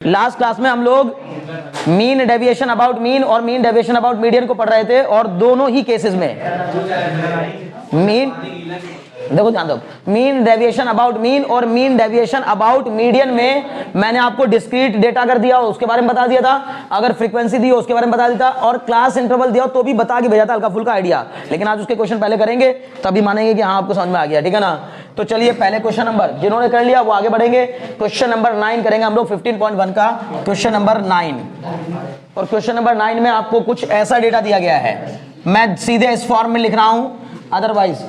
Last class में हम लोग मीन डेविएशन अबाउट मीन और मीन डेविएशन अबाउट मीडियन को पढ़ रहे थे, और दोनों ही केसेस में मीन, देखो ध्यान दो, मीन डेविएशन अबाउट मीन और मीन डेविएशन अबाउट मीडियन में मैंने आपको डिस्क्रीट डेटा अगर दिया हो उसके बारे में बता दिया था, अगर फ्रीक्वेंसी दी हो उसके बारे में बता दिया था, और क्लास इंटरवल दिया हो तो भी बता के भेजा था, हल्का फुल्का आइडिया। लेकिन आज उसके क्वेश्चन पहले करेंगे तभी मानेंगे कि हाँ आपको समझ में आ गया, ठीक है ना। तो चलिए पहले क्वेश्चन नंबर, जिन्होंने कर लिया वो आगे बढ़ेंगे। क्वेश्चन नंबर 9 करेंगे हम लोग 15.1 का क्वेश्चन नंबर 9। और क्वेश्चन नंबर 9 में आपको कुछ ऐसा डेटा दिया गया है, मैं सीधे इस फॉर्म में लिख रहा हूं, अदरवाइज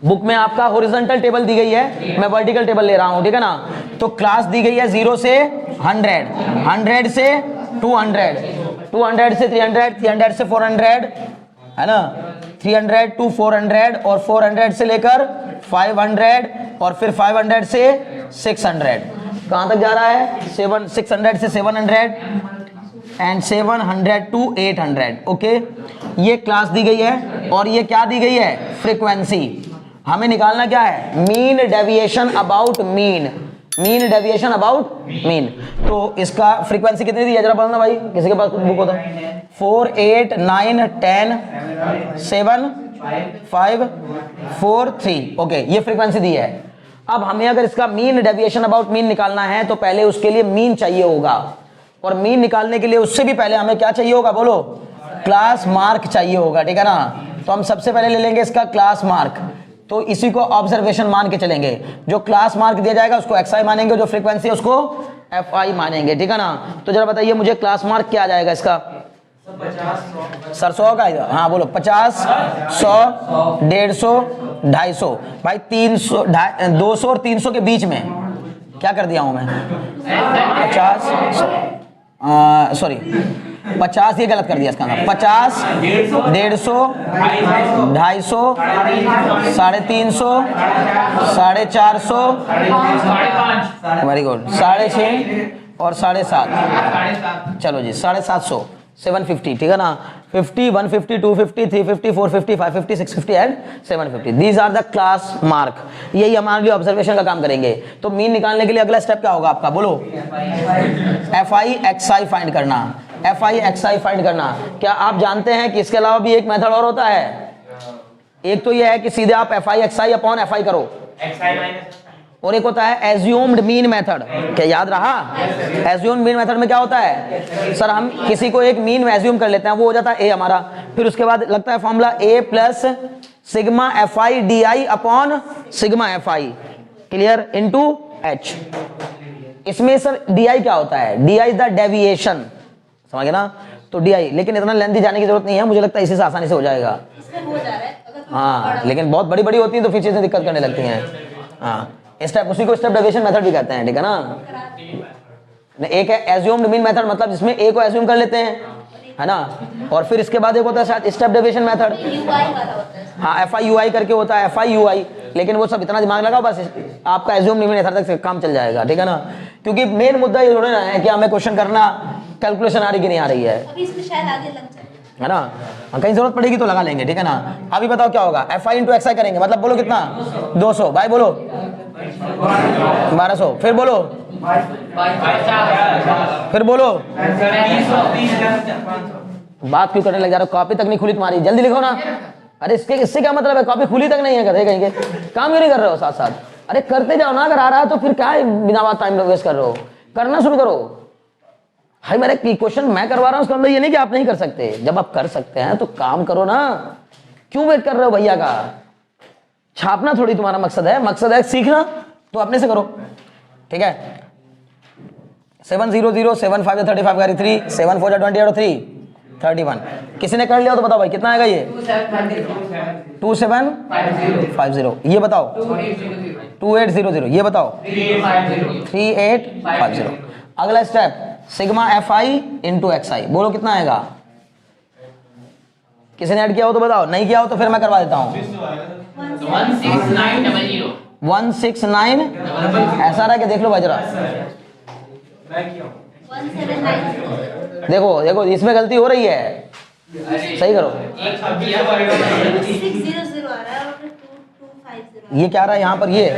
बुक में आपका हॉरिजॉन्टल टेबल दी गई है, मैं वर्टिकल टेबल ले रहा हूं, ठीक है ना। तो क्लास दी गई है 0 से 100, 100 से 200, 200 से 300, 300 से 400, है ना, 300 to 400, और 400 से लेकर 500, और फिर 500 से 600। कहां तक जा रहा है? 600 से 700 एंड 700 to 800। ओके, ये क्लास दी गई है, और ये क्या दी गई है? फ्रीक्वेंसी। हमें निकालना क्या है? Mean deviation about mean, mean deviation about mean. तो इसका फ्रीक्वेंसी कितनी दी है जरा बताना भाई, किसी के पास बुक होता है? 4 8 9 10 7 5 4 3। ओके, ये फ्रीक्वेंसी दी है। अब हमें अगर इसका मीन डेविएशन अबाउट मीन निकालना है तो पहले उसके लिए मीन चाहिए होगा, और मीन निकालने के लिए उससे भी पहले हमें क्या चाहिए होगा? बोलो, क्लास मार्क चाहिए होगा, ठीक है ना। तो हम सबसे पहले ले लेंगे इसका क्लास मार्क, तो इसी को ऑब्जर्वेशन मान के चलेंगे। जो क्लास मार्क दिया जाएगा उसको XI मानेंगे, जो फ्रीक्वेंसी है उसको FI मानेंगे, ठीक है ना। तो जरा बताइए मुझे क्लास मार्क क्या आ जाएगा इसका? 100 का, हाँ बोलो, 50 100 150 250 भाई, 300 200 और 300 के बीच में क्या कर दिया हूं मैं? 50 सॉरी 50, ये गलत कर दिया इसका नाम। 50 150 250 350 450, वेरी गुड, 650 और 750। चलो जी, 750 750, ठीक है ना। 50 150 250 350 450 550 650 and 750, these are the class mark. यही हमारे लिए ऑब्जर्वेशन का काम करेंगे। तो मीन निकालने के लिए अगला स्टेप क्या होगा आपका? बोलो, FI XI फाइंड करना, FI XI फाइंड करना। क्या आप जानते हैं कि इसके अलावा भी एक मेथड और होता है? एक तो यह है कि सीधे आप FI XI अपॉन FI करो, और एक होता है एज्यूम्ड मीन मेथड। क्या याद रहा? एज्यूम्ड मीन मेथड में क्या होता है? सर हम किसी को एक मीन एज्यूम कर लेते हैं, वो हो जाता है A हमारा, फिर उसके बाद लगता है formula A plus sigma FI DI upon sigma FI clear into H। इसमें सर DI क्या होता है? DI इज द डेविएशन, समझ गए ना। तो DI, लेकिन इतना लेंथी जाने की जरूरत नहीं है, मुझे लगता है इसी से आसानी से हो जाएगा। हाँ, लेकिन बहुत बड़ी बड़ी होती है तो फिर चीजें दिक्कत करने लगती हैं। हाँ, स्टेप, उसी को स्टेप डेविएशन मेथड भी कहते हैं, ठीक है ना। एक है एज्यूम्ड मीन मेथड, मतलब जिसमें A को एज्यूम कर लेते हैं, है ना, और फिर इसके बाद एक होता है शायद स्टेप डेविएशन मेथड। हाँ, FI UI करके होता है, FI UI, लेकिन वो सब इतना दिमाग लगाओ बस, आपका एज्यूम्ड मीन मेथड तक काम चल जाएगा, ठीक है ना। क्योंकि मेन मुद्दा ये थोड़ा ना है कि हमें क्वेश्चन करना, कैलकुलेशन आ रही कि नहीं आ रही है, है ना। कहीं जरूरत पड़ेगी तो लगा लेंगे, ठीक है ना। अभी बताओ क्या होगा? FI इंटू XI करेंगे, मतलब बोलो कितना? 200 भाई, बोलो 1200, फिर बोलो, फिर बोलो, बात क्यों करने लग जा रहे हो? कॉपी तक नहीं खुली तुम्हारी, जल्दी लिखो ना। अरे इससे क्या मतलब है? कॉपी खुली तक नहीं है, कहीं कहीं के काम क्यों नहीं कर रहे हो साथ साथ? अरे करते जाओ ना, अगर आ रहा है तो फिर क्या बिना बात टाइम वेस्ट कर रहे हो? करना शुरू करो भाई। मेरे क्वेश्चन मैं करवा रहा हूँ, उसका मतलब ये नहीं कि आप नहीं कर सकते। जब आप कर सकते हैं तो काम करो ना, क्यों वेट कर रहे हो भैया का? छापना थोड़ी तुम्हारा मकसद है, मकसद है सीखना, तो अपने से करो, ठीक है। 7 0 0 7 5 35 3 7 4 20 और 3 31। किसी ने कर लिया तो बताओ भाई कितना आएगा? ये 2750। ये बताओ 2800। ये बताओ 3850। अगला step sigma FI into XI, बोलो कितना आएगा? किसी ने ऐड किया हो तो बताओ, नहीं किया हो तो फिर मैं करवा देता हूँ। 169 ऐसा रहा कि देख लो भाई जरा, देखो देखो इसमें गलती हो रही है, सही करो। ये क्या रहा है यहाँ पर? ये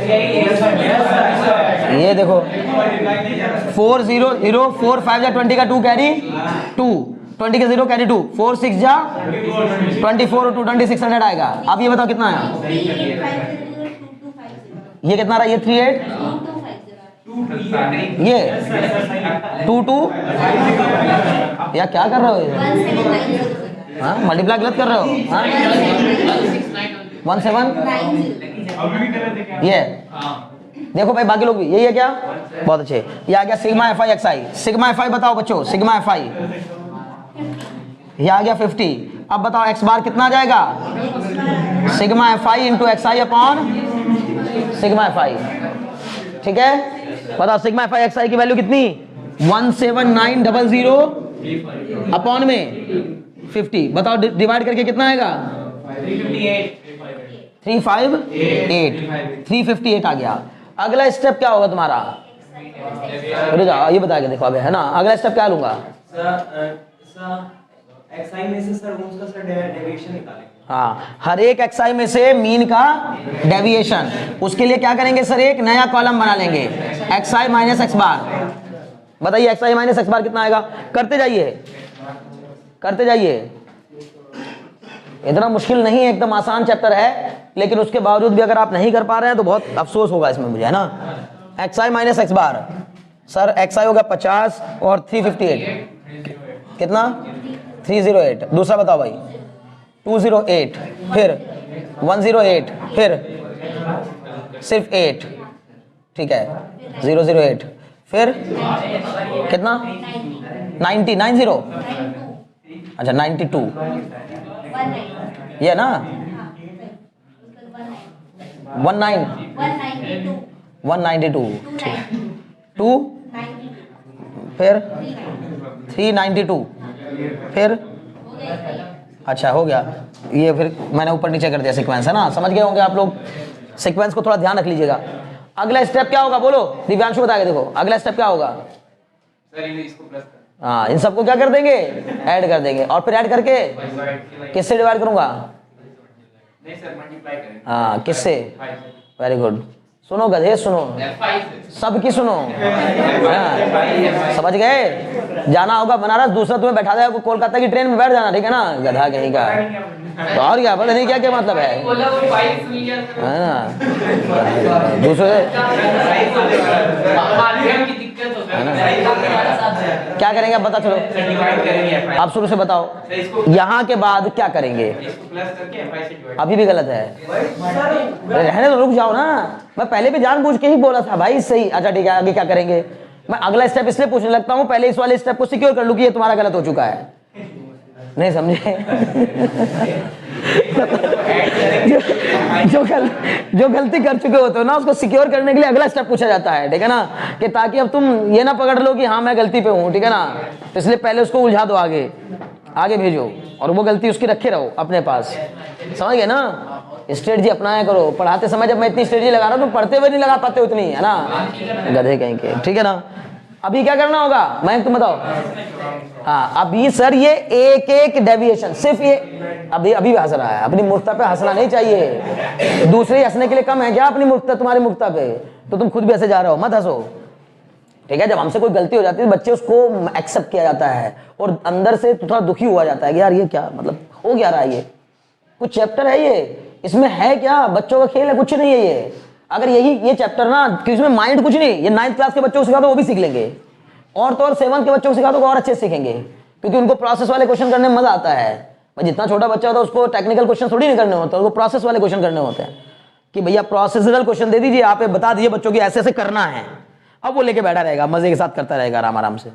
ये देखो 4 0 0 4 5 जा 20 का 2 कैरी 2, 20 का 0 कैरी 2, 4 6 जा 24 और 2 2600 आएगा। अब ये बताओ कितना आया, ये कितना रहा, ये 38 ये 2 2 या क्या कर रहे हो ये, हाँ मल्टीप्लाई गलत कर रहे हो, हाँ 17 ये देखो भाई बाकी लोग भी यही है क्या, बहुत अच्छे। ये आ गया सिग्मा एफ आई एक्स आई, सिग्मा एफ आई बताओ बच्चों, सिग्मा एफ आई ये आ गया 50। अब बताओ एक्स बार कितना आ जाएगा, sigma F I into X I upon sigma F आई, ठीक है। बताओ सिग्मा एफ आई एक्स आई की वैल्यू कितनी, 17900 अपॉन में 50। बताओ डिवाइड करके कितना आएगा, 358 आ गया। अगला स्टेप क्या होगा तुम्हारा, ये बता के देखो अब है ना, अगला स्टेप क्या लूंगा, एक्सआई में से सर उसका सर डेविएशन निकालेंगे। हाँ हर एक एक्सआई में से मीन का डेविएशन, उसके लिए क्या करेंगे सर, एक नया कॉलम बना लेंगे, एक्सआई माइनस एक्स बार। बताइए एक्सआई माइनस एक्स बार कितना आएगा, करते जाइए करते जाइए, इतना मुश्किल नहीं है, एकदम आसान चैप्टर है, लेकिन उसके बावजूद भी अगर आप नहीं कर पा रहे हैं तो बहुत अफसोस होगा इसमें मुझे, है ना। एक्सआई माइनस एक्स बार, सर एक्सआई होगा 50 और 358 कितना 308। दूसरा बताओ भाई 208, फिर 108, फिर सिर्फ 8, ठीक है 008, फिर कितना 90 अच्छा 92 ये ना 192 ठीक, 2 फिर 392 फिर अच्छा हो गया ये, फिर मैंने ऊपर नीचे कर दिया सीक्वेंस, है ना, समझ गए होंगे आप लोग। सीक्वेंस को थोड़ा ध्यान रख लीजिएगा। अगला स्टेप क्या होगा बोलो, दिव्यांशु बता के देखो अगला स्टेप क्या होगा। सर इसको प्लस कर, हाँ इन सबको क्या कर देंगे, ऐड कर देंगे, और फिर ऐड करके किससे डिवाइड करूंगा, नहीं सर मल्टीप्लाई करें, हाँ किससे, वेरी गुड। सुनो गधे सुनो, सबकी सुनो, हाँ, समझ गए। जाना होगा बनारस, दूसरा तुम्हें बैठा देगा कोलकाता की ट्रेन में बैठ जाना, ठीक है ना, गधा कहीं का। तो और क्या पता नहीं क्या क्या मतलब है ना, दूसरे क्या करेंगे अब बता, चलो आप शुरू से बताओ, यहाँ के बाद क्या करेंगे। अभी भी गलत है, रहने तो, रुक जाओ ना, मैं पहले भी जानबूझ के ही बोला था भाई सही। अच्छा ठीक है आगे क्या करेंगे, मैं अगला स्टेप इसलिए पूछने लगता हूँ पहले इस वाले स्टेप को सिक्योर कर लूँ कि ये तुम्हारा गलत हो चुका है, नहीं समझे। जो गलती कर चुके होते हो ना उसको सिक्योर करने के लिए अगला स्टेप पूछा जाता है, ठीक है ना, कि ताकि अब तुम ये ना पकड़ लो कि हाँ मैं गलती पे हूँ, ठीक है ना, तो इसलिए पहले उसको उलझा दो, आगे भेजो, और वो गलती उसकी रखे रहो अपने पास, समझ गए ना। स्ट्रेटजी अपनाया करो, पढ़ाते समय जब मैं इतनी स्ट्रेटजी लगा रहा हूँ तो पढ़ते हुए नहीं लगा पाते उतनी, है ना, गधे कहीं के, ठीक है ना। अभी क्या करना होगा मैं तुम बताओ, हाँ अभी सर ये एक एक डेविएशन, सिर्फ ये अभी भी हंस रहा है, अपनी मूर्खता पे हंसना नहीं चाहिए, दूसरे हंसने के लिए कम है क्या अपनी मूर्खता, तुम्हारी मूर्खता पे तो तुम खुद भी हंसे जा रहे हो, मत हंसो, ठीक है। जब हमसे कोई गलती हो जाती है बच्चे उसको एक्सेप्ट किया जाता है और अंदर से थोड़ा दुखी हुआ जाता है कि यार ये क्या मतलब हो क्या रहा है, ये कुछ चैप्टर है, ये इसमें है क्या, बच्चों का खेल है, कुछ नहीं है ये। अगर ये चैप्टर ना कि इसमें माइंड कुछ नहीं, ये 9th क्लास के बच्चों को सिखा दो वो भी सीख लेंगे, और तो और 7th के बच्चों को सिखा दो और अच्छे सीखेंगे, क्योंकि उनको प्रोसेस वाले क्वेश्चन करने में मजा आता है। भाई जितना छोटा बच्चा होता है उसको टेक्निकल क्वेश्चन थोड़ी नहीं करने होते, उसको प्रोसेस वाले क्वेश्चन करने होते हैं कि भैया प्रोसेसरल क्वेश्चन दे दीजिए, आप बता दीजिए बच्चों की ऐसे ऐसे करना है, अब वो लेके बैठा रहेगा मजे के साथ करता रहेगा आराम से,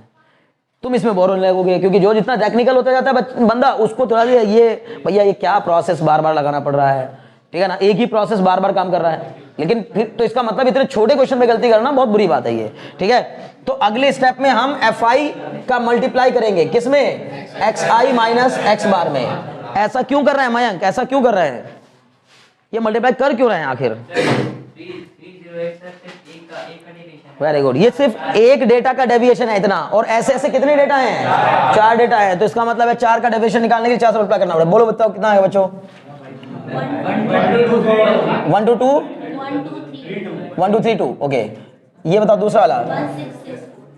तुम इसमें बोर होने लगोगे, क्योंकि जो जितना टेक्निकल होता जाता है बंदा उसको थोड़ा ये भैया ये क्या प्रोसेस बार बार लगाना पड़ रहा है, ठीक है ना, एक ही प्रोसेस बार बार काम कर रहा है, लेकिन फिर तो इसका मतलब इतने छोटे क्वेश्चन में गलती करना बहुत बुरी बात है ये, ठीक है। तो अगले स्टेप में हम fi का मल्टीप्लाई करेंगे किसमें, xi माइनस एक्स बार में। ऐसा क्यों कर रहे हैं मयंक, ऐसा क्यों कर रहे हैं, ये मल्टीप्लाई कर क्यों रहे हैं आखिर। वेरी गुड, ये सिर्फ एक डेटा का डेविएशन है इतना, और ऐसे ऐसे कितने डेटा हैं, 4 डेटा है, तो इसका मतलब है 4 का डेविएशन निकालने के लिए 4 से मल्टीप्लाई करना पड़ेगा। बोलो बताओ कितना है बच्चों, 1 2 3 2, ओके, ये बताओ दूसरा वाला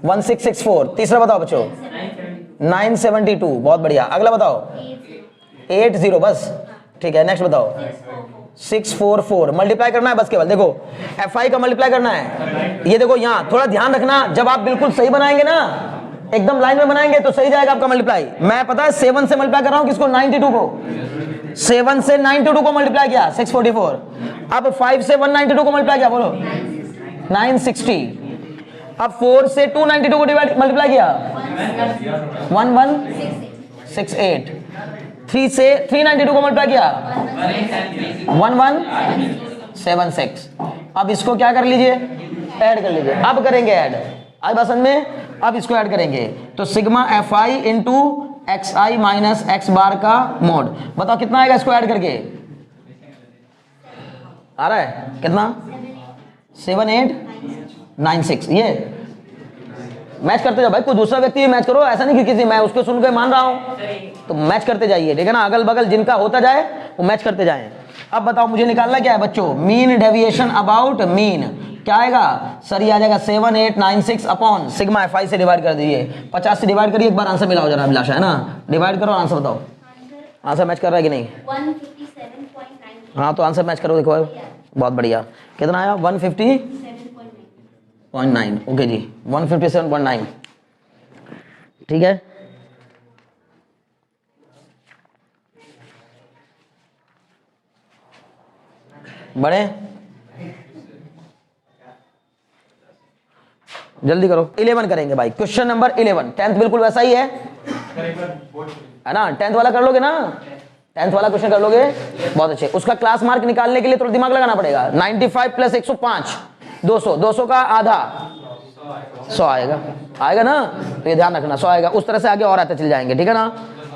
1664। तीसरा बताओ बच्चों 972। बहुत बढ़िया। अगला बताओ 80। बस ठीक है। नेक्स्ट बताओ 644। मल्टीप्लाई करना है बस केवल। देखो FI का मल्टीप्लाई करना है। ये देखो यहाँ थोड़ा ध्यान रखना, जब आप बिल्कुल सही बनाएंगे ना, एकदम लाइन में बनाएंगे तो सही जाएगा आपका मल्टीप्लाई। मैं पता है 7 से मल्टीप्लाई कर रहा हूँ किसको, 92 को। 7 से 92 को मल्टीप्लाई किया 644। अब 5 से 192 को मल्टीप्लाई किया, बोलो 960। अब 4 से 292 को डिवाइड मल्टीप्लाई किया 1168। 3 से 392 को मल्टीप्लाई किया 1176। अब इसको क्या कर लीजिए, ऐड कर लीजिए। अब करेंगे ऐड, आज बात समझ में। अब इसको ऐड करेंगे तो sigma FI into XI minus X बार का मोड। बताओ कितना आएगा इसको ऐड करके, आ रहा है कितना, 7896। ये मैच करते जाओ भाई, कोई दूसरा व्यक्ति भी मैच करो, ऐसा नहीं कि किसी मैं उसको सुन के मान रहा हूं, तो मैच करते जाइए, ठीक है ना। अगल बगल जिनका होता जाए वो मैच करते जाएं। अब बताओ मुझे निकालना क्या है बच्चों, मीन डेविएशन अबाउट मीन। क्या आएगा सर, ये आ जाएगा 7896 अपॉन सिग्मा FI से डिवाइड कर दीजिए। 50 से डिवाइड करिए, एक बार आंसर मिलाओ जरा अभिलाषा, है ना। डिवाइड करो, आंसर बताओ, आंसर मैच कर रहा है कि नहीं। 157.9। हाँ तो आंसर मैच करो, देखो बहुत बढ़िया। कितना आया 150.9। ओके जी 157.9, ठीक है। बड़े जल्दी करो। 11 करेंगे भाई, क्वेश्चन नंबर 11। 10th बिल्कुल वैसा ही है ना। 10th वाला कर लोगे ना, 10th वाला क्वेश्चन कर लोगे, बहुत अच्छे। उसका क्लास मार्क निकालने के लिए थोड़ा दिमाग लगाना पड़ेगा। 95 प्लस 105 200, 200 का आधा 100 आएगा, आएगा ना, तो ये ध्यान रखना 100 आएगा। उस तरह से आगे और आते चल जाएंगे, ठीक है ना।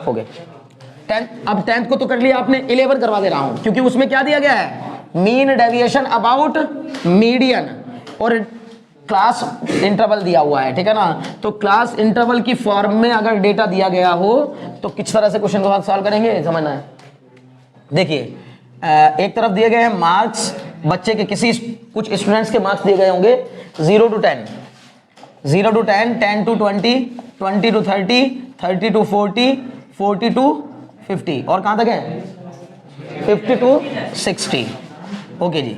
हो गए 10th। अब 10th को तो कर लिया आपने, 11 करवा दे रहा हूं, क्योंकि उसमें क्या दिया गया है, मीन डेविएशन अबाउट मीडियन और क्लास इंटरवल दिया हुआ है, ठीक है ना। तो क्लास इंटरवल की फॉर्म में अगर डेटा दिया गया हो तो किस तरह से क्वेश्चन को सॉल्व करेंगे, समझना है। देखिए एक तरफ दिए गए हैं मार्क्स, बच्चे के किसी कुछ स्टूडेंट्स के मार्क्स दिए गए होंगे 0 to 10, 0 to 10, 10 to 20, 20 to 30, 30 to 40, 40 to 50, और कहां तक है 50 to 60। ओके जी।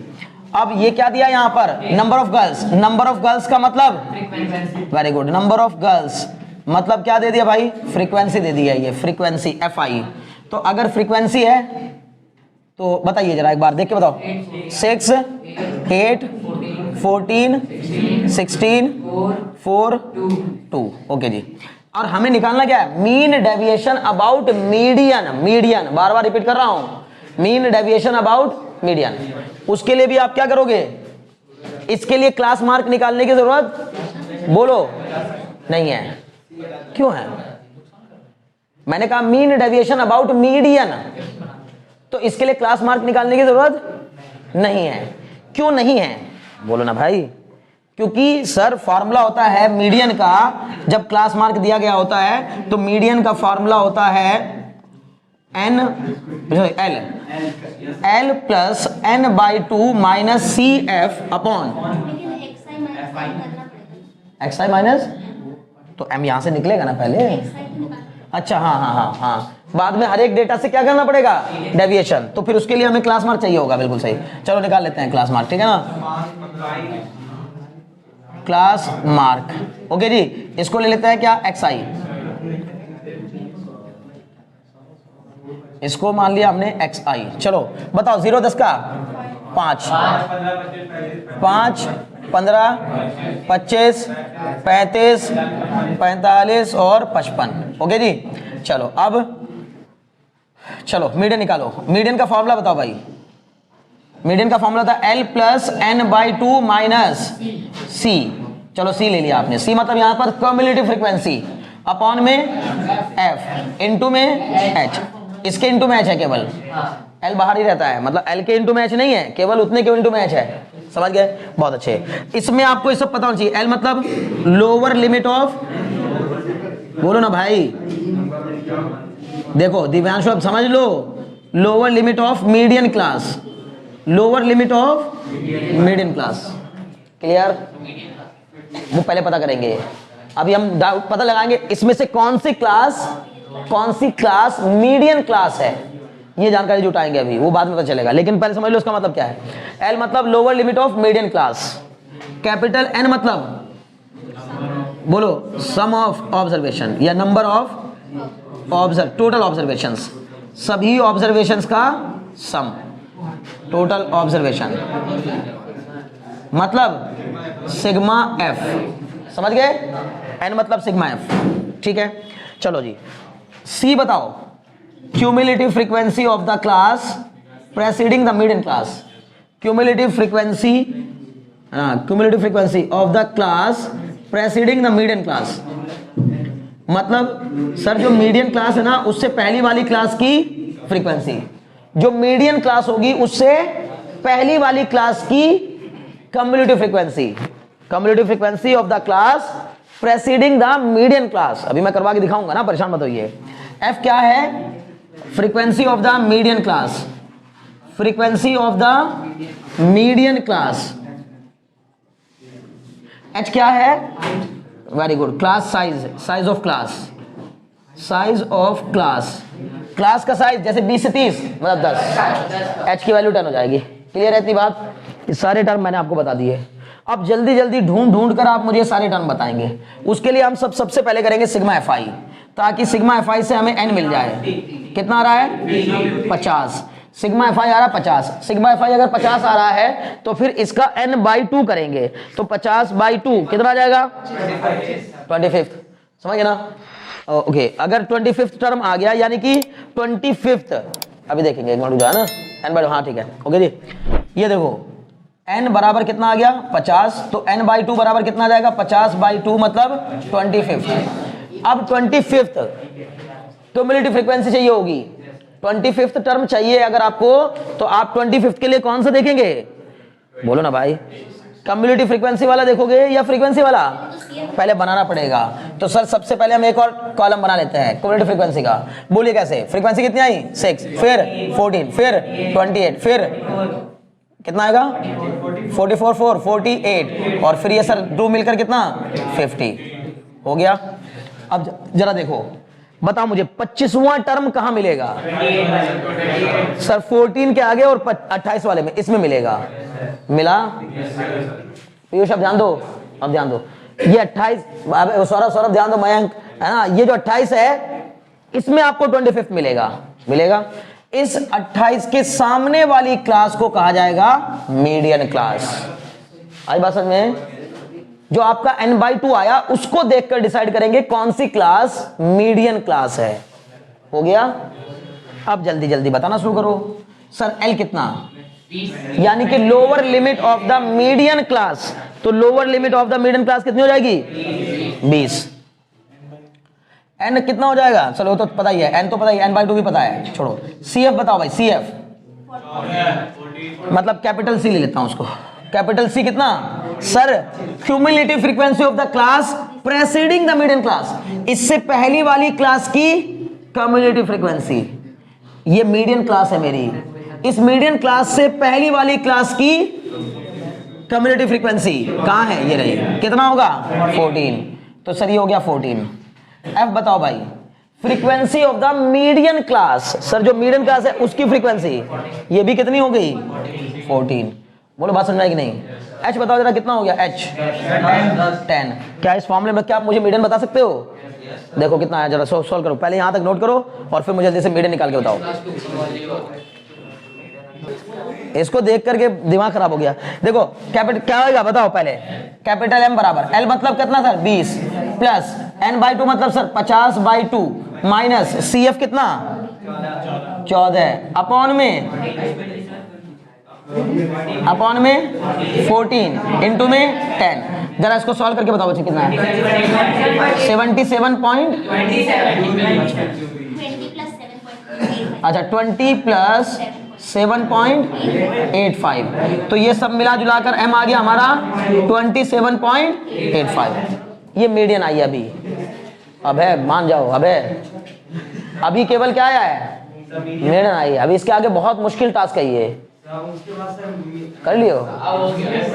अब ये क्या दिया यहां पर, number of girls. Number of girls का मतलब, very good, number of girls मतलब क्या दे दिया भाई, फ्रीक्वेंसी दे दिया, ये फ्रीक्वेंसी FI। तो अगर फ्रीक्वेंसी है तो बताइए जरा एक बार देख के बताओ, 6, 8, 14, 16, 4, 2। ओके जी। और हमें निकालना क्या है, mean deviation about median. Median bar bar repeat कर रहा हूं, मीन डेविएशन अबाउट मीडियन। उसके लिए भी आप क्या करोगे, इसके लिए क्लास मार्क निकालने की जरूरत, बोलो, नहीं है। क्यों है, मैंने कहा मीन डेविएशन अबाउट मीडियन, तो इसके लिए क्लास मार्क निकालने की जरूरत नहीं है। क्यों नहीं है, बोलो ना भाई। क्योंकि सर फॉर्मूला होता है मीडियन का, जब क्लास मार्क दिया गया होता है तो मीडियन का फॉर्मूला होता है L plus N/2 minus CF upon XI minus, तो M यहां से निकलेगा ना पहले। अच्छा हाँ हाँ हाँ हाँ, बाद में हर एक डेटा से क्या करना पड़ेगा, डेविएशन। तो फिर उसके लिए हमें क्लास मार्क चाहिए होगा, बिल्कुल सही। चलो निकाल लेते हैं क्लास मार्क, ठीक है ना। क्लास मार्क, ओके जी। इसको ले लेते हैं क्या, XI। इसको मान लिया हमने XI। चलो बताओ 0 10 का 5, 5 15 25 35 45 और 55। ओके जी। चलो अब चलो मीडियन निकालो। मीडियन का फॉर्मूला बताओ भाई। मीडियन का फॉर्मूला था L plus N/2 minus C। चलो C ले लिया आपने। C मतलब यहां पर क्युमुलेटिव फ्रीक्वेंसी, अपॉन में F, इनटू में H। इसके इनटू में H है केवल, L बाहर ही रहता है, मतलब L के इनटू में H नहीं है, केवल उतने के इनटू में H है। समझ गए, बहुत अच्छे। इसमें आपको ये सब पता होना चाहिए। L मतलब लोअर लिमिट ऑफ, बोलो ना भाई, देखो दिव्यांशु अब समझ लो, lower limit of median class, lower limit of median class. Clear, वो पहले पता करेंगे। अभी हम डाउट पता लगाएंगे इसमें से कौन सी क्लास मीडियन क्लास है, ये जानकारी जुटाएंगे अभी, वो बाद में पता चलेगा। लेकिन पहले समझ लो उसका मतलब क्या है। एल मतलब lower limit of median class, capital N मतलब बोलो सम ऑफ ऑब्जर्वेशन या नंबर ऑफ टोटल ऑब्जर्वेशंस, सभी ऑब्जर्वेशंस का सम, टोटल ऑब्जर्वेशन मतलब सिग्मा एफ, समझ गए? एन मतलब सिग्मा एफ, ठीक है। चलो जी, सी बताओ, cumulative frequency of the class preceding the median class, cumulative frequency of the class preceding the median class, मतलब सर जो मीडियन क्लास है ना उससे पहली वाली क्लास की फ्रीक्वेंसी, जो मीडियन क्लास होगी उससे पहली वाली क्लास की cumulative frequency of the class preceding the median class. अभी मैं करवा के दिखाऊंगा ना, परेशान मत होइए। एफ क्या है? Frequency of the median class, frequency of the median class. H क्या है? Very good, class size of class, class का साइज जैसे 20 से 30 मतलब 10, एच की वैल्यू 10 हो जाएगी। क्लियर है इतनी बात? ये सारे टर्म मैंने आपको बता दिए। अब जल्दी जल्दी ढूंढ कर आप मुझे सारे टर्म बताएंगे। उसके लिए हम सबसे पहले करेंगे सिग्मा एफ आई, ताकि सिग्मा एफ आई से हमें एन मिल जाए। कितना आ रहा है? 50। सिग्मा एफ आई आ रहा है 50। सिग्मा एफ आई अगर 50 आ रहा है तो फिर इसका n बाई 2 करेंगे, तो 50 बाई 2 कितना आ जाएगा? 25। समझ गए ना? ओके, अगर 25th टर्म आ गया यानी कि 25th, अभी देखेंगे एक मिनट ना, n बाई, हाँ ठीक है, ओके जी। ये देखो n बराबर कितना आ गया? 50, तो n बाई 2 बराबर कितना आ जाएगा? 50 बाई 2 मतलब 25th। अब 25th क्यूमुलेटिव फ्रीक्वेंसी चाहिए होगी, 25th टर्म चाहिए अगर आपको, तो आप 25th के लिए कौन सा देखेंगे? बोलो ना भाई, कम्युलेटिव फ्रीक्वेंसी वाला देखोगे या फ्रीक्वेंसी वाला? पहले बनाना पड़ेगा। तो सर सबसे पहले हम एक और कॉलम बना लेते हैं कम्युलेटिव फ्रीक्वेंसी का। बोलिए कैसे? फ्रीक्वेंसी कितनी आई? 6, फिर 14, फिर 28, फिर कितना आएगा? 44, 4, 48, और फिर ये सर 2 मिलकर कितना? 50 हो गया। अब जरा देखो, बताओ मुझे 25वां टर्म कहां मिलेगा? सर 14 के आगे और 28 वाले में, इसमें मिलेगा। मिला? पीयूष अब ध्यान दो, अब ध्यान दो, ये 28, सौरभ ध्यान दो, मयंक है ना, ये जो 28 है इसमें आपको 25th मिलेगा। इस 28 के सामने वाली क्लास को कहा जाएगा मीडियन क्लास। आज बात समझ में? जो आपका n बाई 2 आया उसको देखकर डिसाइड करेंगे कौन सी क्लास मीडियन क्लास है। हो गया? अब जल्दी जल्दी बताना शुरू करो। सर L कितना? यानी कि lower limit of the median class, तो lower limit of the median class कितनी हो जाएगी? 20। n कितना हो जाएगा? चलो तो पता ही है, n तो पता ही है, n बाई 2 भी पता है, छोड़ो। CF बताओ भाई, CF मतलब कैपिटल C ले लेता हूं उसको। कैपिटल C कितना? Sir cumulative frequency of the class preceding the median class, इससे पहली वाली क्लास की क्यूमुलेटिव फ्रीक्वेंसी। ये मीडियन क्लास है मेरी, इस मीडियन क्लास से पहली वाली क्लास की क्यूमुलेटिव फ्रीक्वेंसी कहां है? ये रही। कितना होगा? 14। तो सर ये हो गया 14। F बताओ भाई, frequency of the median class, sir जो मीडियन क्लास है उसकी फ्रीक्वेंसी, ये भी कितनी हो गई? 14। बोलो बात समझ में आई कि नहीं? H बताओ जरा, कितना हो गया? H 10। क्या इस फॉर्मूले में क्या आप मुझे मीडियन बता सकते हो? देखो कितना है, जरा सॉल्व करो, पहले यहां तक नोट करो और फिर मुझे जल्दी से मीडियन निकाल के बताओ। इसको देख करके दिमाग खराब हो गया। देखो कैपिटल क्या होगा बताओ पहले। कैपिटल M बराबर L मतलब कितना सर? 20 प्लस n बाई 2 मतलब सर 50 बाई 2 माइनस CF कितना? 14 अपॉन में 14 इंटू में 10। जरा इसको सॉल्व करके बताओ बच्चे कितना है? 77 अच्छा 20 प्लस 7.85, तो ये सब मिला जुला कर M आ गया हमारा 27.85। ये मीडियन आई अभी। अब है, मान जाओ, अब है, अभी केवल क्या आया है? मीडियन आई है। अभी इसके आगे बहुत मुश्किल टास्क है ये, उसके बाद सर कर लियो मीडियन से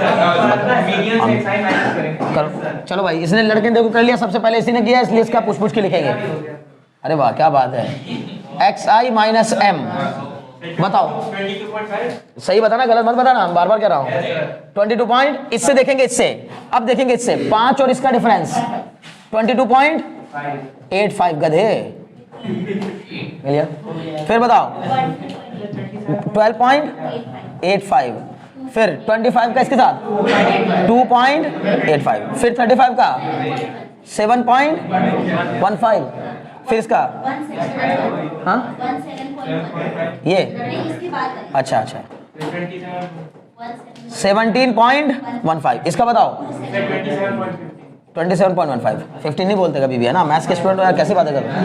साइन माइनस करेंगे। करो। चलो भाई, इसने लड़के ने देखो कर लिया, सबसे पहले इसी ने किया, इसलिए इसका पूछ पूछ के लिखेंगे। अरे वाह क्या बात है। xi माइनस m, बताओ 22.5। सही बताना, गलत मत बताना, बार बार कह रहा हूँ। 22 पॉइंट, इससे देखेंगे इससे, अब देखेंगे इससे 5 और इसका डिफरेंस 22.85 गधे मिलिया। फिर बताओ 12.85, फिर 25 का इसके साथ 2.85, फिर 35 का 7.15, फिर इसका हाँ ये अच्छा अच्छा 17.15, इसका बताओ 27.15, 15 नहीं बोलते कभी भी है ना, मैथ्स के स्टूडेंट हो यार, कैसी बातें कर रहे हो।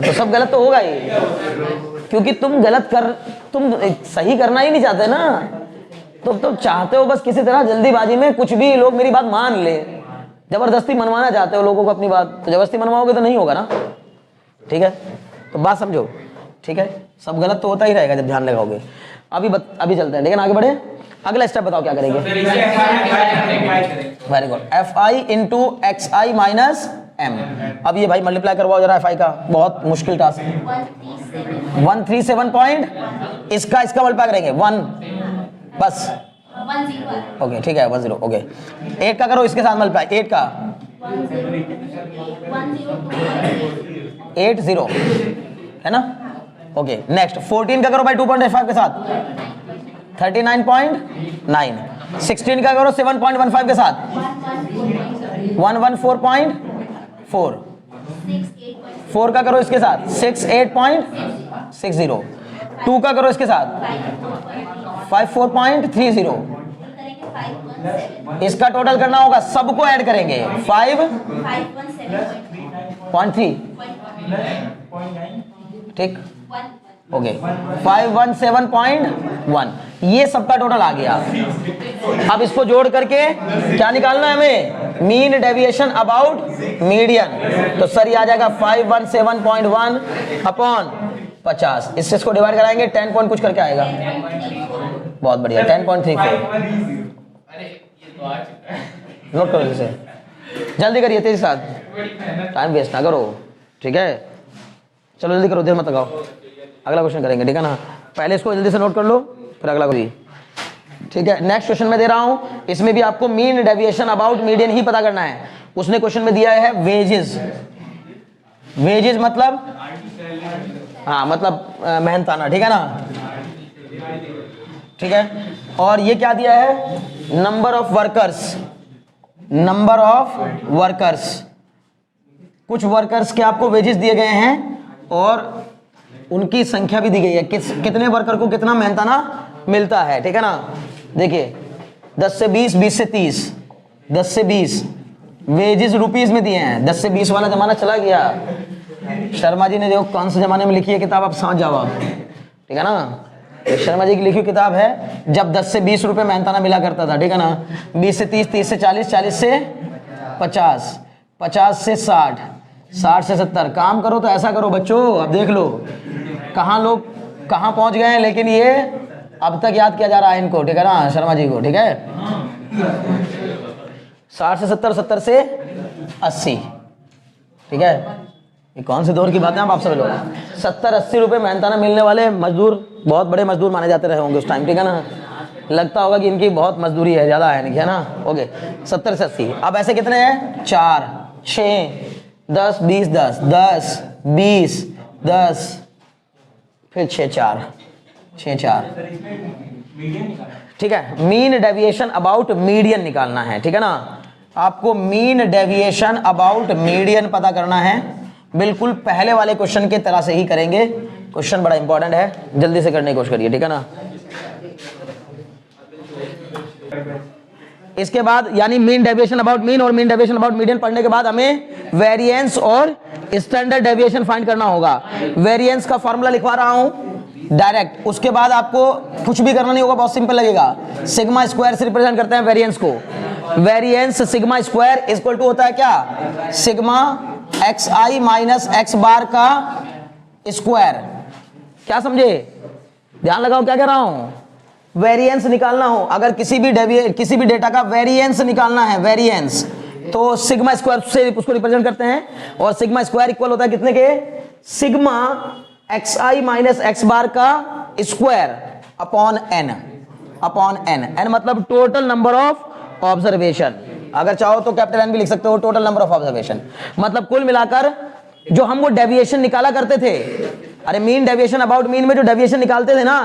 तो सब गलत तो होगा ही, क्योंकि तुम तुम सही करना ही नहीं चाहते ना, तुम चाहते हो बस किसी तरह जल्दीबाजी में कुछ भी लोग मेरी बात मान ले, जबरदस्ती मनवाना चाहते हो लोगों को अपनी बात, तो जबरदस्ती मनवाओगे तो नहीं होगा ना, ठीक है। तो बात समझो, ठीक है, सब गलत तो होता ही रहेगा जब ध्यान लगाओगे। अभी चलते हैं, लेकिन आगे बढ़े, अगला स्टेप बताओ क्या करेंगे। Very good, fi into xi minus m। अब ये भाई मल्टीप्लाई करवाओ जरा fi का, बहुत मुश्किल टास्क। 137 पॉइंट, इसका मल्टीप्लाई करेंगे 1 बस, ओके ठीक है 10, ओके 8 का करो इसके साथ मल्टीप्लाई, 8 का 80 है ना, ओके। नेक्स्ट 14 का करो भाई 2.85 के साथ 39.9, 16 का करो 7.15 के साथ 114.4, 4 का करो इसके साथ 68.60, 2 का करो इसके साथ 54.30, इसका टोटल करना होगा, सबको ऐड करेंगे 5.3, ठीक, ओके 517.1, ये सबका टोटल आ गया। अब इसको जोड़ करके क्या निकालना है हमें, मीन डेविएशन अबाउट मीडियन। तो सर ये आ जाएगा 517.1 अपॉन 50, इससे इसको डिवाइड कराएंगे 10 पॉइंट कुछ करके आएगा, बहुत बढ़िया 10.34। नोट करो इसे, जल्दी करिए तेजी साथ, टाइम वेस्ट ना करो, ठीक है। चलो जल्दी करो, देर मत लगाओ, अगला क्वेश्चन करेंगे, ठीक है ना। पहले इसको जल्दी से नोट कर लो, फिर अगला करिए, ठीक है। नेक्स्ट क्वेश्चन में दे रहा हूं, इसमें भी आपको मीन डेविएशन अबाउट मीडियन ही पता करना है। उसने क्वेश्चन में दिया है वेजेस, वेजेस मतलब हाँ मतलब मेहनताना, ठीक है ना, ठीक है। और ये क्या दिया है, number of workers, number of workers, कुछ वर्कर्स के आपको वेजेस दिए गए हैं और उनकी संख्या भी दी गई है, कितने वर्कर को कितना मेहनताना मिलता है, ठीक है ना। देखिए 10 से 20, 20 से 30, 10 से 20 वेजेस रुपीस में दिए हैं। 10 से 20 वाला जमाना चला गया, शर्मा जी ने देखो कौन से जमाने में लिखी है किताब, आप समझ जाओ आप, ठीक है ना। शर्मा जी की लिखी किताब है, जब 10 से 20 रुपए मेहनताना मिला करता था, ठीक है ना। 20 से 30, 30 से 40, 40 से 50, 50 से 60, 60 से 70। काम करो तो ऐसा करो बच्चों, अब देख लो कहाँ लोग कहाँ पहुंच गए हैं, लेकिन ये अब तक याद किया जा रहा है इनको, ठीक है ना, शर्मा जी को, ठीक है। 60 से 70, 70 से 80, ठीक है। ये कौन से दौर की बातें आप सब लोग, 70-80 रुपए मेहनताना मिलने वाले मजदूर बहुत बड़े मजदूर माने जाते रहे होंगे उस टाइम, ठीक है ना। लगता होगा कि इनकी बहुत मजदूरी है, ज़्यादा है, है ना, ओके 70 से 80। अब ऐसे कितने हैं, 4, 6, 10, 20, 10, 10, 20, 10, फिर 6, 4, 6, 4, ठीक है। मीन डेविएशन अबाउट मीडियन निकालना है, ठीक है ना। आपको मीन डेविएशन अबाउट मीडियन पता करना है, बिल्कुल पहले वाले क्वेश्चन के तरह से ही करेंगे। क्वेश्चन बड़ा इंपॉर्टेंट है, जल्दी से करने की कोशिश करिए, ठीक है ना। इसके बाद यानी मीन डेविएशन अबाउट मीन और मीन डेविएशन अबाउट मीडियन पढ़ने के बाद हमें वेरिएंस और स्टैंडर्ड डेविएशन फाइंड करना होगा। वेरिएंस का फॉर्मूला लिखवा रहा हूं डायरेक्ट, उसके बाद आपको कुछ भी करना नहीं होगा, बहुत सिंपल लगेगा। सिग्मा स्क्वायर से रिप्रेजेंट करते हैं वेरिएंस को। Variance sigma square equal to होता है क्या, sigma X I minus X bar का स्क्वायर। क्या समझे, ध्यान लगाओ क्या कह रहा हूं, वेरिएंस निकालना हो, अगर किसी भी डेटा का वेरिएंस निकालना है, वेरिएंस, तो सिग्मा स्क्वायर से उसको रिप्रेजेंट करते हैं, और सिग्मा स्क्वायर इक्वल होता है कितने के, sigma xi minus X bar का स्क्वायर अपॉन n, n मतलब टोटल नंबर ऑफ ऑब्जर्वेशन, अगर चाहो तो कैपिटल N भी लिख सकते हो, टोटल नंबर ऑफ ऑब्जर्वेशन, मतलब कुल मिलाकर जो हम वो डेविएशन निकाला करते थे, अरे मीन डेविएशन अबाउट मीन में जो डेविएशन निकालते थे ना,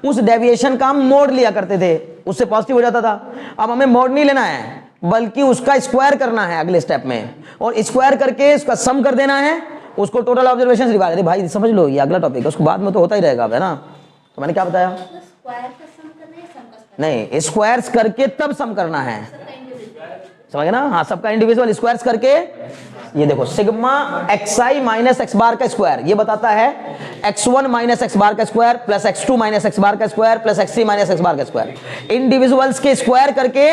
उस डेविएशन का हम मोड लिया करते थे, उससे पॉजिटिव हो जाता था। अब हमें मोड नहीं लेना है, बल्कि उसका स्क्वायर करना है अगले स्टेप में, और स्क्वायर करके उसका सम कर देना है, उसको टोटल ऑब्जर्वेशन डिवाइड। अरे भाई समझ लो, ये अगला टॉपिक है, उसको बाद में तो होता ही रहेगा, है ना। तो मैंने क्या बताया, तो स्क्वायर का सम करना है, सम का स्क्वायर नहीं, स्क्वायर्स करके तब सम करना है, का इंडिविजुअल। समझ गए ना, हाँ सबका इंडिविजुअल स्क्वायर्स करके, ये देखो sigma xi minus X bar का स्क्वायर, ये बताता है x1 माइनस एक्स बार का square plus x2 minus X bar का square plus x3 minus X bar का स्क्वायर, इंडिविजुअल्स के स्क्वायर करके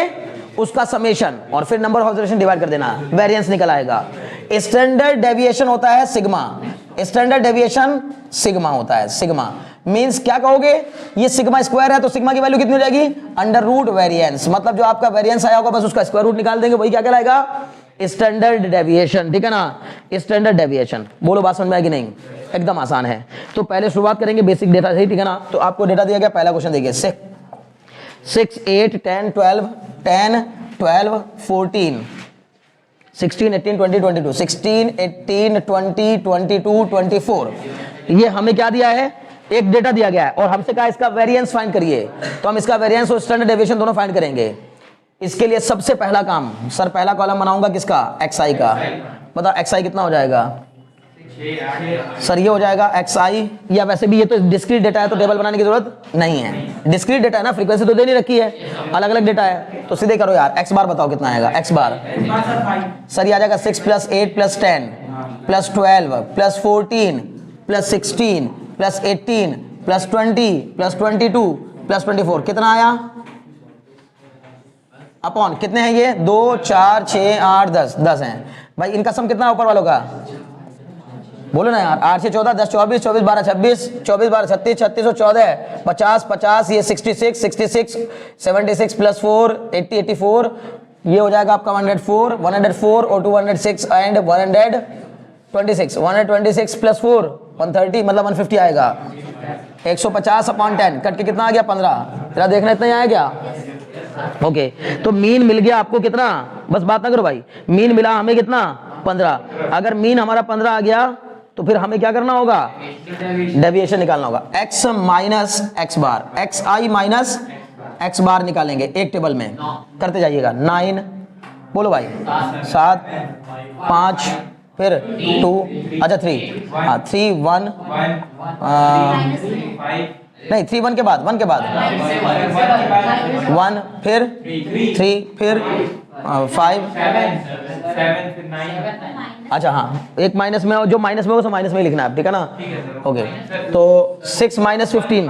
उसका समेशन, और फिर नंबर ऑफ ऑब्जर्वेशन डिवाइड कर देना, वेरिएंस निकल आएगा। स्टैंडर्ड डेविएशन होता है सिग्मा, स्टैंडर्ड डेविएशन सिग्मा होता है, सिग्मा मींस क्या कहोगे, ये सिग्मा स्क्वायर है तो सिग्मा की वैल्यू कितनी हो जाएगी, अंडर रूट वेरिएंस, मतलब जो आपका वेरिएंस आया होगा बस उसका स्क्वायर रूट निकाल देंगे, वही क्या कहलाएगा, स्टैंडर्ड डेविएशन, ठीक है ना, स्टैंडर्ड डेविएशन। बोलो बात समझ में आएगी नहीं, एकदम आसान है। तो पहले शुरुआत करेंगे बेसिक डेटा से, ठीक है ना। तो आपको डेटा दिया गया, पहला क्वेश्चन देखिए, 6 8 10 12 10 12 14 16 18 20 22 16 18 20 22 24, ये हमें क्या दिया है, एक डेटा दिया गया है, और हमसे कहा इसका वेरिएंस फाइंड करिए, तो हम इसका वेरिएंस और स्टैंडर्ड डेविएशन दोनों फाइंड करेंगे। इसके लिए सबसे पहला काम, सर पहला कॉलम बनाऊंगा किसका, xi का, बताओ xi कितना हो जाएगा, सर ये हो जाएगा xi, या वैसे भी ये तो डिस्क्रीट डेटा है तो टेबल बनाने की जरूरत नहीं है, डिस्क्रीट डेटा है ना, फ्रीक्वेंसी तो दे नहीं रखी है, अलग अलग डेटा है, तो सीधे करो यार, x बार बताओ कितना आएगा, x बार, सर ये आ जाएगा 6 plus 8 plus 10 plus 12 plus 14 plus 16 plus 18 plus 20 plus 22 plus 24, कितना आया, अपॉन कितने हैं ये, 2 4 6 8 10 हैं भाई, इनका सम कितना है ऊपर वालों का, बोलो ना यार, 8 से 14 10 24 24 12 26 24 12 36 36 और 14 50 50, ये 66 66 76 प्लस 4 80 84, ये हो जाएगा आपका 104 और 206 एंड 126 126 प्लस 4 130 मतलब 150 आएगा, 150 अपॉन 10 कट के कितना आ गया, 15, तेरा देखना इतना ही आया क्या, ओके। तो मीन मिल गया आपको कितना, बस बात ना करो भाई, मीन मिला हमें कितना, 15। अगर मीन हमारा 15 आ गया तो फिर हमें क्या करना होगा, डेविएशन निकालना होगा, x माइनस एक्स बार, xi माइनस एक्स बार निकालेंगे एक टेबल में, करते जाइएगा, 9, बोलो भाई 7 5 फिर 2, अच्छा 3, हाँ 3 1 नहीं 3 1 के बाद 1 फिर 3 फिर 5, अच्छा हाँ एक माइनस में, जो माइनस में हो तो माइनस में ही लिखना है, ठीक है ना, ओके। तो 6 माइनस 15,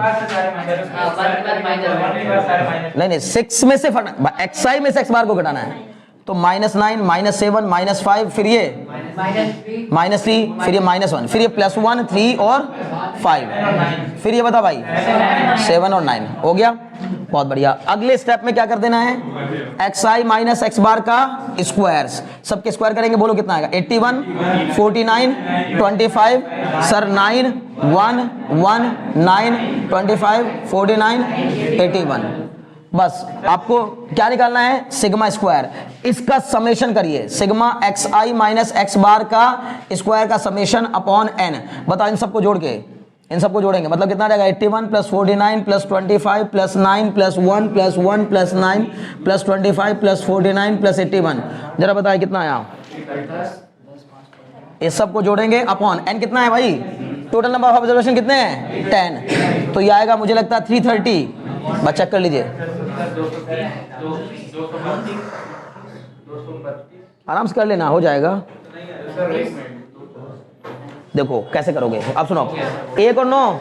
नहीं 6 में से xi में से एक्स बार को घटाना है, तो -9 -7 -5 फिर ये -3 फिर ये -1 फिर ये +1 3 और 5, फिर ये बता भाई 7 और 9 हो गया, बहुत बढ़िया। अगले स्टेप में क्या कर देना है, xi माइनस एक्स बार का स्क्वायर्स, सबके स्क्वायर करेंगे, बोलो कितना आएगा, 81 49 25, सर 9 1 1 9 25 49 81, बस आपको क्या निकालना है, सिग्मा स्क्वायर, इसका समेशन करिए, sigma xi minus X bar का स्क्वायर का समेशन अपॉन n, बताओ इन सबको जोड़ के, इन सबको जोड़ेंगे मतलब कितना आ जाएगा, 81 plus 49 plus 25 plus 9 plus 1 plus 1 plus 9 plus 25 plus 49 plus 81, जरा बताए कितना आया, इस सबको जोड़ेंगे अपॉन n कितना है भाई, टोटल नंबर ऑफ ऑब्जर्वेशन कितने हैं 10, तो ये आएगा मुझे लगता है 330, बस चेक कर लीजिए, आराम से कर लेना, हो जाएगा। देखो कैसे करोगे, अब सुनो, 1 और 9,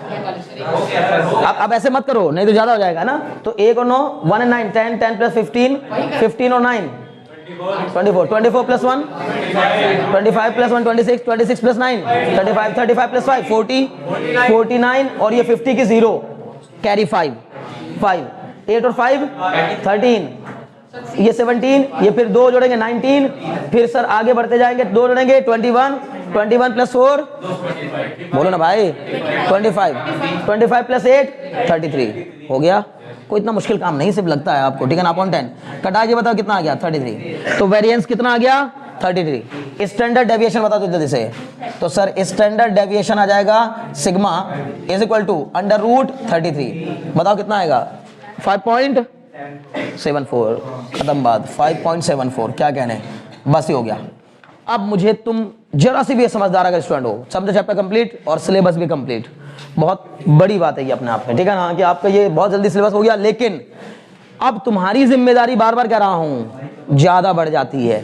अब ऐसे मत करो नहीं तो ज्यादा हो जाएगा ना, तो 1 और 9 1 and 9 10 10 प्लस 15 15 और 9 24 24 प्लस 1 25 प्लस 1 26 26 प्लस 9 35 35 प्लस 5 40 49 और ये 50 की 0 कैरी 5 8 और 5 13, ये 17, ये फिर 2 जोड़ेंगे 19, फिर सर आगे बढ़ते जाएंगे 2 जोड़ेंगे 21 प्लस 4 बोलो ना भाई 25 प्लस 8 33 हो गया। कोई इतना मुश्किल काम नहीं सिर्फ लगता है आपको, ठीक है ना। अपॉन 10 कटा के बताओ कितना आ गया 33। तो वेरिएंस कितना आ गया 33। स्टैंडर्ड डेविएशन बता दो जल्दी से। तो सर स्टैंडर्ड डेविएशन आ जाएगा sigma is equal to under root 33। बताओ कितना आएगा 5.74। खत्म बात 5.74। क्या कहने, बस ही हो गया। अब मुझे तुम जरा सी भी समझदार अगर स्टूडेंट हो, समझो चैप्टर कंप्लीट और सिलेबस भी कंप्लीट। बहुत बड़ी बात है ये अपने आप में, ठीक है ना, कि आपका ये बहुत जल्दी सिलेबस हो गया। लेकिन अब तुम्हारी जिम्मेदारी, बार बार कह रहा हूं, ज्यादा बढ़ जाती है,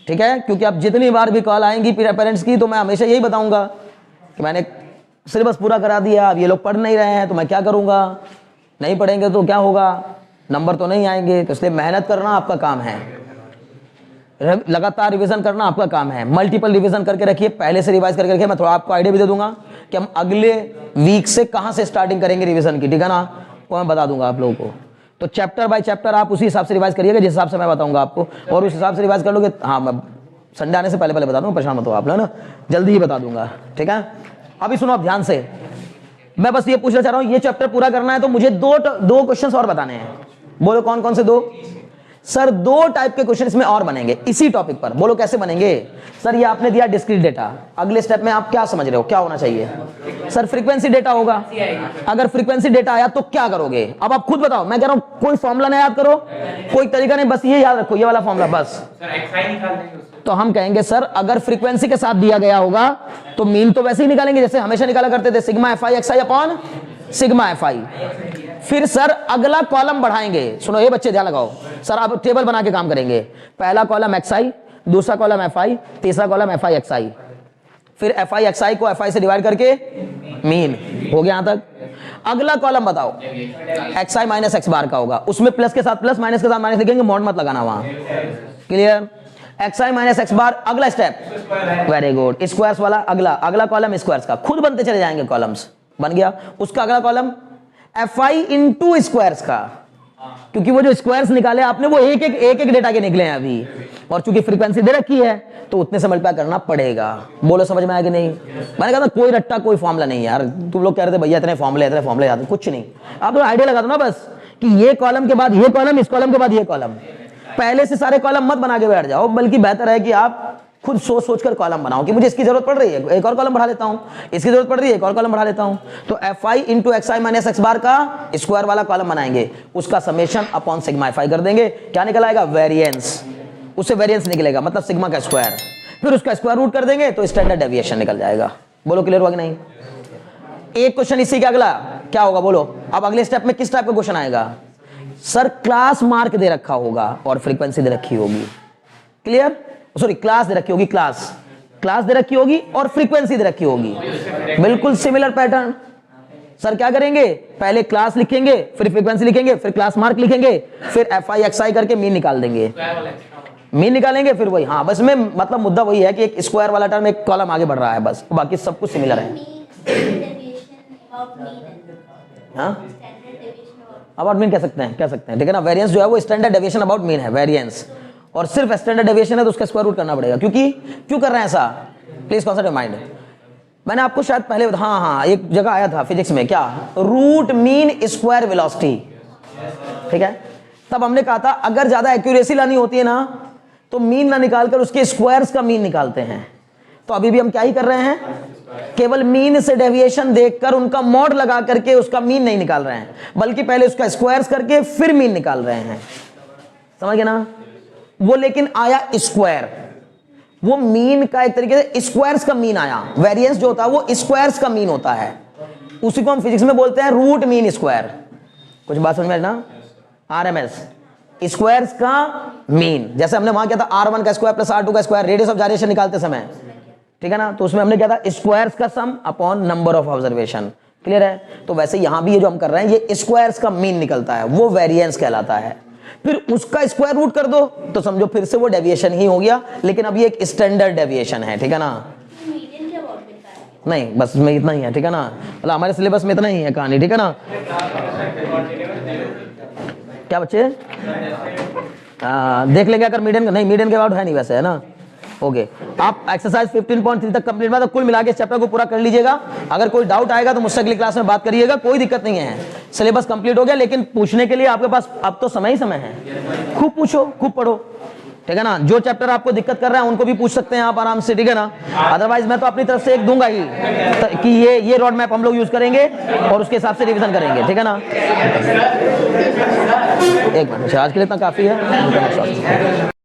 ठीक है। क्योंकि अब जितनी बार भी कॉल आएंगी पेरेंट्स की, तो मैं हमेशा यही बताऊंगा कि मैंने सिलेबस पूरा करा दिया, अब ये लोग पढ़ नहीं रहे हैं तो मैं क्या करूंगा। नहीं पढ़ेंगे तो क्या होगा, नंबर तो नहीं आएंगे। तो इसलिए मेहनत करना आपका काम है, लगातार रिवीजन करना आपका काम है। मल्टीपल रिवीजन करके रखिए, पहले से रिवाइज करके रखिए। मैं थोड़ा आपको आइडिया भी दे दूंगा कि हम अगले वीक से कहां से स्टार्टिंग करेंगे रिवीजन की, ठीक है ना, वो मैं बता दूंगा आप लोगों को। तो चैप्टर बाय चैप्टर आप उसी हिसाब से रिवाइज करिएगा जिस हिसाब से मैं बताऊंगा आपको, और उस हिसाब से रिवाइज कर लोगे। हाँ, मैं संडे आने से पहले बता दूंगा, परेशान मत हो आप लोग ना, जल्दी ही बता दूंगा, ठीक है। अभी सुनो आप ध्यान से, मैं बस ये पूछना चाह रहा हूं, ये चैप्टर पूरा करना है तो मुझे दो क्वेश्चन और बताने हैं। बोलो कौन कौन से दो। सर 2 टाइप के क्वेश्चन इसमें और बनेंगे इसी टॉपिक पर। बोलो कैसे बनेंगे। सर ये आपने दिया डिस्क्रीट डेटा, अगले स्टेप में आप क्या समझ रहे हो क्या होना चाहिए। सर फ्रीक्वेंसी डेटा होगा। अगर फ्रीक्वेंसी डेटा आया तो क्या करोगे, अब आप खुद बताओ। मैं कह रहा हूं कोई फॉर्मूला ना याद करो, कोई तरीका नहीं, बस ये याद रखो, ये वाला फॉर्मूला बस। सर एक्सआई निकाल देंगे उससे। तो हम कहेंगे सर अगर फ्रीक्वेंसी के साथ दिया गया होगा तो मीन तो वैसे ही निकालेंगे जैसे हमेशा निकाला करते थे, सिग्मा एफ आई एक्स आई अपॉन सिग्मा एफ आई। फिर सर अगला कॉलम बढ़ाएंगे। सुनो ये बच्चे ध्यान लगाओ, सर अब टेबल बना के काम करेंगे। पहला कॉलम एक्स आई, दूसरा कॉलम एफ आई, तीसरा कॉलम एफ आई एक्स आई। फिर एफ आई एक्स आई को एफ आई से डिवाइड करके मीन हो गया यहां तक। अगला कॉलम बताओ x I minus X bar का होगा, उसमें प्लस के साथ प्लस, माइनस के साथ माइनस लिखेंगे, मॉड मत लगाना वहां। Clear. X I minus X बार। अगला स्टेप, वेरी गुड, स्क्वायर्स वाला। अगला कॉलम स्क्वायर्स का, खुद बनते चले जाएंगे कॉलम्स, बन गया। उसका अगला column F I into squares का, क्योंकि वो जो स्क्वायर्स निकाले आपने वो एक एक डेटा के निकले हैं अभी, और चूंकि फ्रीक्वेंसी दे रखी है तो उतने से मल्टीप्लाई करना पड़ेगा। बोलो समझ में आया कि नहीं। मैंने कहा था कोई रट्टा कोई फॉर्मूला नहीं यार, तुम लोग कह रहे थे भैया इतने फॉर्मूले याद, कुछ नहीं। आप लोग आइडिया लगा दो ना बस कि ये कॉलम के बाद ये कॉलम, इस कॉलम के बाद ये कॉलम। पहले से सारे कॉलम मत बना के बैठ जाओ, बल्कि बेहतर है कि आप खुद सोच कर कॉलम बनाओ कि मुझे इसकी जरूरत पड़ रही है, एक और कॉलम बढ़ा लेता हूं, इसकी जरूरत पड़ रही है, एक और कॉलम बढ़ा लेता हूं। तो F I into X I minus X bar का स्क्वायर वाला कॉलम बनाएंगे, उसका summation upon sigma F I कर देंगे। क्या निकल आएगा, वेरिएंस। उससे वेरिएंस निकलेगा मतलब सिग्मा का स्क्वायर, फिर उसका स्क्वायर रूट कर देंगे तो स्टैंडर्ड डेविएशन निकल जाएगा। बोलो क्लियर हुआ कि नहीं। एक क्वेश्चन इसी का अगला क्या होगा बोलो। अब अगले स्टेप में किस टाइप का क्वेश्चन आएगा। सर क्लास मार्क दे रखा होगा और फ्रीक्वेंसी दे रखी होगी। क्लियर, सॉरी क्लास दे रखी होगी, क्लास दे रखी होगी और फ्रीक्वेंसी दे रखी होगी। बिल्कुल सिमिलर पैटर्न। सर क्या करेंगे, पहले क्लास लिखेंगे, फिर फ्रीक्वेंसी लिखेंगे, फिर क्लास मार्क लिखेंगे, फिर एफ आई एक्स आई करके मीन निकाल देंगे, मीन निकालेंगे, फिर वही। हाँ बस में मतलब मुद्दा वही है कि एक स्क्वायर वाला टर्म एक कॉलम आगे बढ़ रहा है, बस बाकी सब कुछ सिमिलर है। हाँ अबाउट मीन कह सकते हैं, ठीक है ना। वेरिएंस जो है वो स्टैंडर्ड डेविएशन अबाउट मीन है वेरिएंस, और सिर्फ स्टैंडर्ड डेविएशन है तो उसका स्क्वायर रूट करना पड़ेगा। क्यों कर रहे हैं ऐसा, प्लीज कॉन्सेंट्रेट माइंड। मैंने आपको शायद पहले हाँ एक जगह आया था फिजिक्स में, क्या, रूट मीन स्क्वायर वेलोसिटी, ठीक है। तब हमने कहा था अगर ज्यादा एक्यूरेसी लानी होती है ना तो मीन ना निकालकर उसके स्क्वायर्स का मीन निकालते हैं। तो अभी भी हम क्या ही कर रहे हैं, केवल मीन से डेविएशन देखकर उनका मॉड लगा करके उसका मीन नहीं निकाल रहे हैं, बल्कि पहले उसका स्क्वायर्स करके फिर मीन निकाल रहे हैं। समझ गए ना। वो लेकिन आया स्क्वायर, वो मीन का एक तरीके से स्क्वायर्स का मीन आया। वेरिएंस जो होता है वो स्क्वायर्स का मीन होता है, उसी को हम फिजिक्स में बोलते हैं रूट मीन स्क्वायर। कुछ बात समझ में आई ना। आरएमएस स्क्वायर्स का मीन, जैसे हमने वहां किया था R1 का स्क्वायर प्लस R2 का स्क्वायर रेडियस ऑफ जायरेशन निकालते समय, ठीक है ना। तो उसमें हमने क्या था, स्क्वायर्स का सम upon number of observation. Clear है। तो वैसे यहां भी ये जो हम कर रहे हैं ये स्क्वायर्स का मीन निकलता है, वो वेरिएंस कहलाता है। फिर उसका स्क्वायर रूट कर दो तो समझो फिर से वो डेविएशन ही हो गया, लेकिन अब ये एक स्टैंडर्ड डेविएशन है, ठीक है ना। मीडियन क्या वर्ड मिलता है। नहीं, बस में इतना ही है, ठीक है ना, मतलब हमारे सिलेबस में इतना ही है कहानी, ठीक है ना। क्या बच्चे देख लेंगे अगर मीडियन का, नहीं मीडियन के अबाउट है नहीं वैसे, है ना। ओके, आप एक्सरसाइज 15.3 तक कंप्लीट, मतलब कुल मिला के इस चैप्टर को पूरा कर लीजिएगा। अगर कोई डाउट आएगा तो मुझसे अगली क्लास में बात करिएगा, कोई दिक्कत नहीं है। सिलेबस कंप्लीट हो गया, लेकिन पूछने के लिए आपके पास अब तो समय ही समय है, खूब पूछो, खूब पढ़ो, ठीक है ना। जो चैप्टर आपको दिक्कत कर रहा है उनको भी पूछ सकते हैं आप आराम से, ठीक है ना। अदरवाइज मैं तो अपनी तरफ से एक दूंगा ही कि ये रोड मैप हम लोग यूज करेंगे और उसके हिसाब से रिवीजन करेंगे, ठीक है ना। एक मिनट, आज के लिए इतना काफी है।